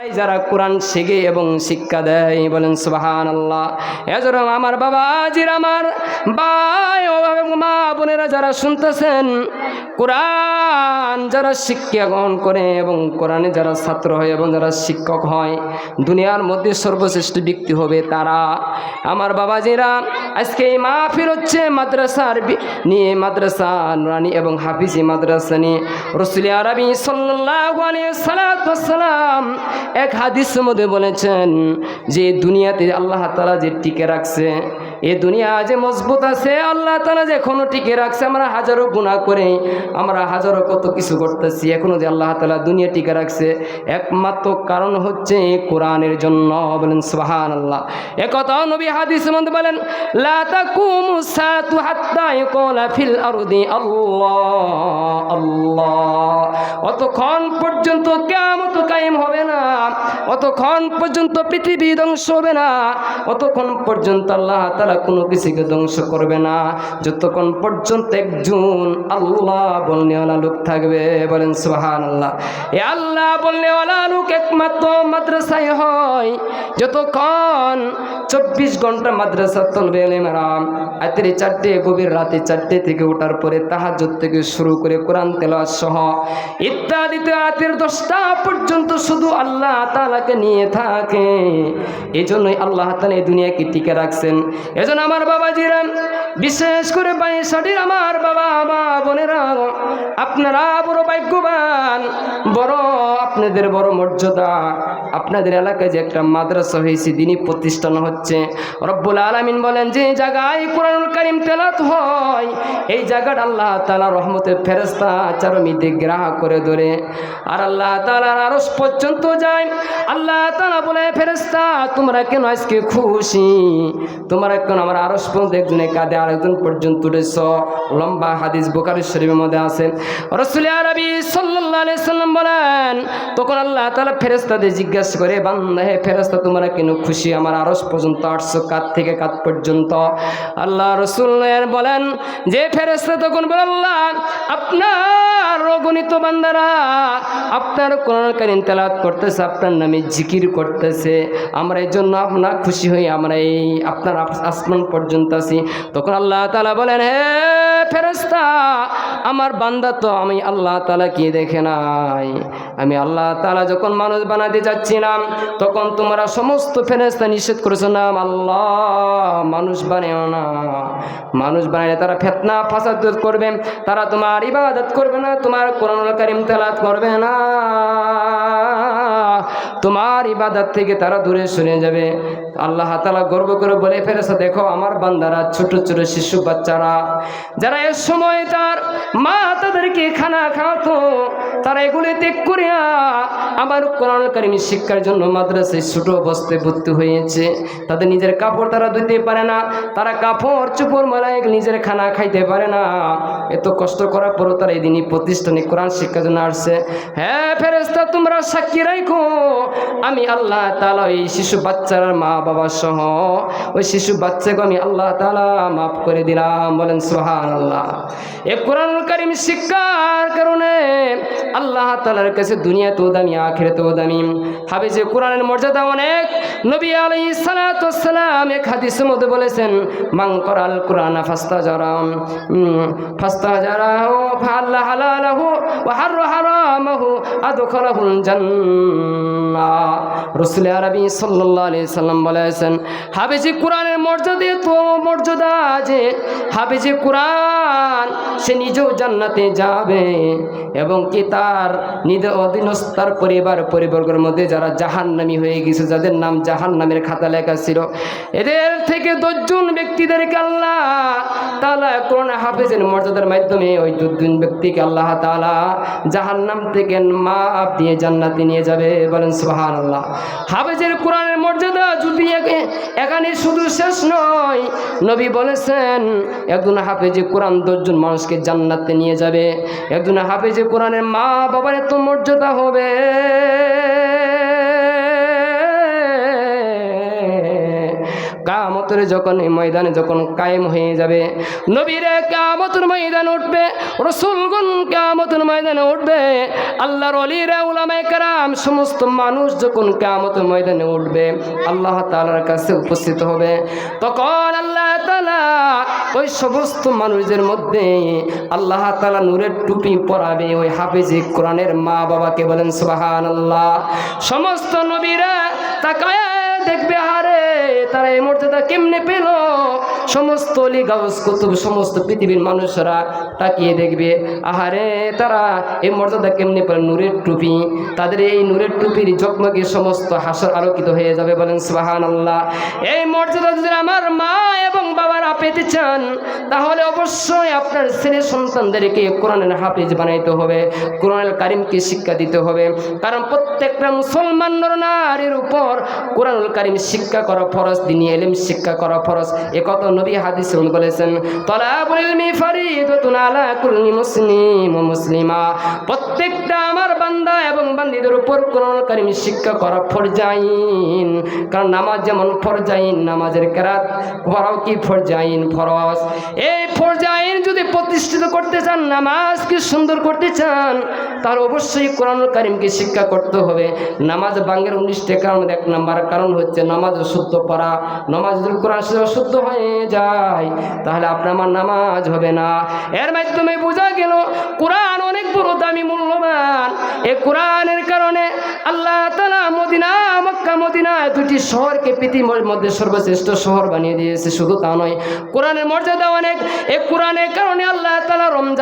যারা কোরআন শিখে এবং শিক্ষা দেয় বলেন সুবহানাল্লাহ। এজন্য আমার বাবাজির, আমার ভাই ও মা বোনেরা যারা শুনতেছেন, কোরআন যারা শিক্ষা গ্রহণ করে এবং কোরআনে যারা ছাত্র হয় এবং যারা শিক্ষক হয়, দুনিয়ার মধ্যে সর্বশ্রেষ্ঠ ব্যক্তি হবে তারা। আমার বাবাজিরা, আজকে এই মাহফিল হচ্ছে মাদ্রাসার নিয়ে, মাদ্রাসা নুরানি এবং হাফিজি মাদ্রাসা নিয়ে। রাসূল আরবি সাল্লাল্লাহু আলাইহি ওয়াসাল্লাম এক হাদিসের মধ্যে বলেছেন যে দুনিয়াতে আল্লাহ তাআলা যে টিকে রাখছে, এই দুনিয়া যে মজবুত আছে, আল্লাহ তাআলা যে এখনো টিকে রাখছে। আমরা হাজারো গুনাহ করে, আমরা হাজারো কত কিছু করতেছি, এখনো যে আল্লাহ তাআলা দুনিয়া টিকে রাখছে একমাত্র কারণ হচ্ছে কোরআনের জন্য। বলেন সুবহানাল্লাহ। একথা নবী হাদিসের মধ্যে বলেন, লা তাকুমু সাতু হাত্তা ইয়াকুলা ফিল আরদি আল্লাহ আল্লাহ। অতক্ষণ পর্যন্ত কিয়ামত কায়েম হবে না, অতক্ষণ পর্যন্ত পৃথিবী ধ্বংস হবে না, অতক্ষণ পর্যন্ত আল্লাহ তাআলা কোনো কিছুকে ধ্বংস করবে না, যতক্ষণ পর্যন্ত একজন আল্লাহ বলনেওয়ালা লোক থাকবে। বলেন সুবহানাল্লাহ। এই আল্লাহ বলনেওয়ালা লোক একমাত্র মাদ্রাসায় হয়। যতক্ষণ 24 ঘন্টা মাদ্রাসা তলবে এলেমেরা, রাত্রি 4টে, গভীর রাতে 4টে থেকে ওঠার পরে তাহাজ্জুদ থেকে শুরু করে কোরআন তেলাওয়াত সহ ইত্যাদিতে রাতের 10টা পর্যন্ত শুধু আল্লাহ তাআলাকে নিয়ে থাকে। এই জন্যই আল্লাহ তাআলা এই দুনিয়াকে টিকে রাখছেন। এজন্য আমার বাবাজিরা, বিশেষ করে বাইশাটির আমার বাবা মা বোনেরা, আপনারা বড় ভাগ্যবান, বড় আপনাদের বড় মর্যাদা। আপনাদের এলাকায় যে একটা মাদ্রাসা হয়েছে, দিনী প্রতিষ্ঠান হচ্ছে, রব্বুল আলামিন বলেন যে জায়গায় কোরআনুল কারীম তেলাওয়াত হয়, এই জায়গাটা আল্লাহ তাআলা রহমতের ফেরেশতা চারমিতে গ্রাহ করে ধরে আর আল্লাহ তাআলার আরশ পর্যন্ত যায়। আল্লাহ তাআলা বলে, ফেরেশতা তোমরা কেন আজকে খুশি? তোমরা কেন আমার আরশ পর্যন্ত একজনের কাঁধে আরেকজন পর্যন্ত উঠেছ? লম্বা হাদিস বুখারী শরীফের মধ্যে আছে। রাসূল আরবি সাল্লাল্লাহু আলাইহি সাল্লাম বলেন, তখন আল্লাহ তাআলা ফেরেশতাদের জিজ্ঞাসা করে, বান্দা হে ফেরেশতা তোমরা কেন খুশি? আমার আরশ পর্যন্ত আসছো, কাঁধ থেকে কাঁধ পর্যন্ত। আল্লাহ রাসূল বলেন যে ফেরেশতা তখন বলে, আল্লাহ আপনার অগণিত বান্দারা আপনার কোরআন কারীম তেলাওয়াত করতেছে, আপনার নামে জিকির করতেছে, আমরা এই জন্য আপনার খুশি হই, আমরা এই আপনার আসমান পর্যন্ত আছি। তখন আল্লাহ তাআলা বলেন, হে ফেরেশতা আমার বান্দা তো আমি আল্লাহ তাআলা কি দেখে নাই? আমি আল্লাহ তাআলা যখন মানুষ বানাতে যাচ্ছিলাম তখন তোমরা সমস্ত ফেরেশতা নিষেধ করেছো না, আল্লাহ মানুষ বানাও না, মানুষ বানাইলে তারা ফিতনা ফাসাদ করবে, তারা তোমার ইবাদত করবে না, তোমার কোরআনুল কারীম তেলাওয়াত করবে না, তোমার ইবাদত থেকে তারা দূরে সরে যাবে। আল্লাহ তাআলা গর্ব করে বলে, ফেরেশতা দেখো আমার বান্দারা ছোট ছোট শিশু বাচ্চারা যারা এর সময় তার মা তাদেরকে খানা খাওয়াতো, তারা এগুলি ত্যাগ করিয়া আমার কোরআনুল কারীম শিক্ষার জন্য মাদ্রাসায় ছোট অবস্থায় ভর্তি হয়েছে। তাদের নিজের কাপড় তারা ধুতে পারে না, তারা কাপড় চোপড় মারায় নিজের খানা খাইতে পারে না, এত কষ্ট করার পরও তারা এই দিনই প্রতিষ্ঠানে কোরআন শিক্ষার জন্য আসছে। হ্যাঁ ফেরেশতা তোমরা সাক্ষী রাখো, আমি আল্লাহ তাআলা ওই শিশু বাচ্চার মা বাবা সহ ওই শিশু বাচ্চাকে আমি আল্লাহ তাআলা মাফ করে দিলাম। বলেন সুবহানাল্লাহ। এই কোরআনুল কারীম শিক্ষার কারণে আল্লাহ তাআলার কাছে দুনিয়াতেও দামি, আখিরাতেও দামি। হাফেজে কোরআনের মর্যাদা অনেক। নবী আলাইহিস সালাতু ওয়াস সালাম এক হাদিসের মধ্যে বলেছেন, মান করাল কোরআন ফাস্তাজারাহু ফাআল্লা হালালাহু ওয়া হাররা হারামাহু আদখালাহুল জান্নাহ। রাসূল আরবি সাল্লাল্লাহু আলাইহি সাল্লাম বলেছেন, হাফেজে কোরআনের মর্যাদা তো মর্যাদা যে হাফেজে কোরআন সে নিজেও জান্নাতে যাবে এবং কি তার নিজ অধীনস্থ তার পরিবারের মধ্যে যারা জাহান্নামী হয়ে গেছে, যাদের নাম জাহান্নামের খাতা লেখা ছিল, এদের থেকে 10 জন ব্যক্তিদেরকে আল্লাহ তাআলা কোরআন হাফেজের মর্যাদার মাধ্যমে ওই 10 জন ব্যক্তিকে আল্লাহ তাআলা জাহান্নাম থেকে মাফ দিয়ে জান্নাতে নিয়ে যাবে। বলেন সুবহানাল্লাহ। হাফেজের কোরআনের মর্যাদা যদি এখানে শুধু শেষ নয়, নবী বলেছেন একজন হাফেজে কোরআন 10 জন মানুষকে জান্নাতে নিয়ে যাবে। একজন হাফেজে কোরআনের মা বাবার এত মর্যাদা হবে, কিয়ামতের যখন এই ময়দানে যখন কায়েম হয়ে যাবে, নবীরা কিয়ামতের ময়দানে উঠবে, রাসূলগণ কিয়ামতের ময়দানে উঠবে, আল্লাহর ওলিরা উলামায়ে কেরাম সমস্ত মানুষ যখন কিয়ামতের ময়দানে উঠবে, আল্লাহ তাআলার কাছে উপস্থিত হবে, তখন আল্লাহ তাআলা ওই সমস্ত মানুষদের মধ্যে আল্লাহ তাআলা নূরের টুপি পরাবে ওই হাফেজে কোরআনের মা বাবাকে। বলেন সুবহানাল্লাহ। সমস্ত নবীরা তাকায় দেখবে, আরে তারা এই মর্যাদা কেমনে পেল? সমস্ত অলি গাউস কুতুব সমস্ত পৃথিবীর মানুষরা তাকিয়ে দেখবে, আহারে তারা এই মর্যাদা কেমনে পেল? নূরের টুপি, তাদের এই নূরের টুপির জগমগে সমস্ত হাসর আলোকিত হয়ে যাবে। বলেন সুবহানাল্লাহ। এই মর্যাদা যদি আমার মা এবং বাবারা পেতে চান, তাহলে অবশ্যই আপনার ছেলে সন্তানদেরকে কোরআনের হাফেজ বানাইতে হবে, কোরআনুল কারীমকে শিক্ষা দিতে হবে। কারণ প্রত্যেকটা মুসলমান নর-নারীর উপর কোরআনুল কারীম শিক্ষা করা ফরজ, দ্বীনি ইলম শিক্ষা করা ফরজ। একথা নবী হাদিসে বলেছেন, তালাবুল ইলমি ফরিদাতুন আলা কুল্লি মুসলিম ওয়া মুসলিমা। প্রত্যেকটা আমার বান্দা এবং বান্দীদের উপর কোরআনুল কারীম শিক্ষা করা ফরজাইন। কারণ নামাজ যেমন ফরজাইন, নামাজের কেরাত পড়াও কি ফরজাইন, ফরজ। এই ফরজাইন যদি প্রতিষ্ঠিত করতে চান, নামাজকে সুন্দর করতে চান, তাহলে অবশ্যই কোরআনুল কারীমকে শিক্ষা করতে হবে। নামাজ ভাঙের 19টা কারণ, 1 নম্বর কারণ হচ্ছে নামাজ শুদ্ধ পড়া। নামাজ যদি কোরআন শুদ্ধ হয়ে যায়, তাহলে আপনার আমার নামাজ হবে না। এর মাধ্যমে বোঝা গেল কোরআন অনেক বড় দামি, মূল্যবান। এই কোরআনের কারণে আল্লাহ তাআলা মদিনা, মক্কা, মদিনা দুটি শহরকে পৃথিবীর মধ্যে সর্বশ্রেষ্ঠ শহর বানিয়ে দিয়েছে। শুধু তা নয়, কোরআনের মর্যাদা অনেক। এই কোরআনের কারণে আল্লাহ তাআলা রমজান